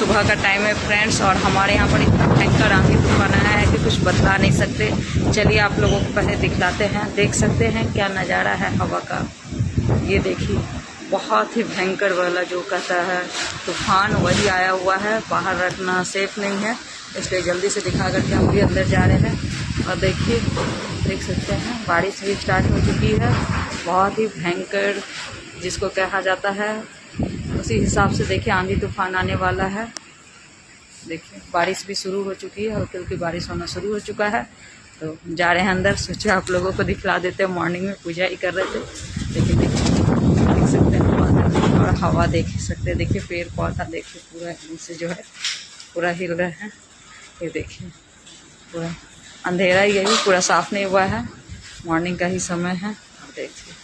सुबह का टाइम है फ्रेंड्स, और हमारे यहाँ पर इतना भयंकर आंधी तूफान आया है कि कुछ बता नहीं सकते। चलिए आप लोगों को पहले दिखलाते हैं, देख सकते हैं क्या नज़ारा है हवा का। ये देखिए बहुत ही भयंकर वाला जो कहता है तूफान वही आया हुआ है। बाहर रखना सेफ नहीं है, इसलिए जल्दी से दिखा करके हम भी अंदर जा रहे हैं। और देखिए देख सकते हैं बारिश भी स्टार्ट हो चुकी है, बहुत ही भयंकर जिसको कहा जाता है। उसी हिसाब से देखिए आंधी तूफान आने वाला है। देखिए बारिश भी शुरू हो चुकी है, हल्की हल्की बारिश होना शुरू हो चुका है। तो जा रहे हैं अंदर, सोचे आप लोगों को दिखला देते हैं। मॉर्निंग में पूजा ही कर रहे थे, लेकिन देख सकते हैं बादल और हवा देख सकते हैं। देखिए पेड़ पौधा देखिए पूरा इनसे जो है पूरा हिल रहा है। ये देखिए पूरा अंधेरा ही है, पूरा साफ नहीं हुआ है, मॉर्निंग का ही समय है। देखिए